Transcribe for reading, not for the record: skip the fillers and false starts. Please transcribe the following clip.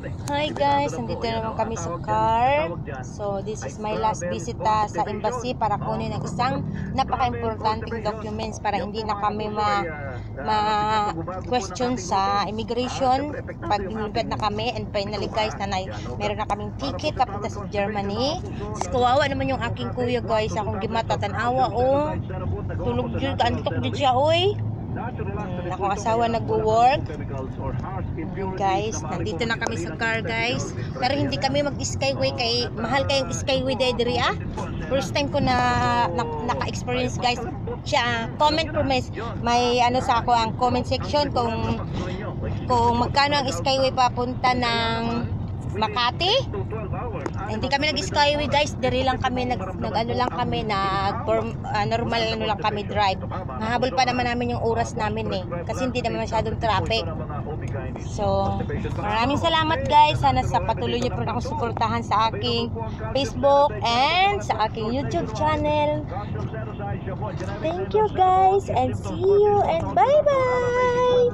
Hi guys, nandito naman kami sa car. So this is my last visit sa embassy para kunin ang isang napaka-importanting documents para hindi na kami ma-question sa immigration pag nilipad na kami. And finally guys, meron na kaming ticket papunta sa Germany. Kawawa naman yung aking kuya guys, akong gimata tanawa tulog dyan, kaantok dyan siya oy. Akong asawa nagwo-work. Guys, nandito na kami sa car guys. Pero hindi kami mag-skyway kay mahal kayong skyway diri First time ko na naka-experience guys. Comment po may ano sa ako ang comment section kung magkano ang skyway papunta ng Makati. Hindi kami nag-skyway guys, diri lang kami normal lang kami drive. Mahabol pa naman namin yung oras namin kasi hindi naman masyadong traffic. So, maraming salamat guys. Sana sa patuloy niyo po akong suportahan sa aking Facebook and sa aking YouTube channel. Thank you guys and see you and bye-bye.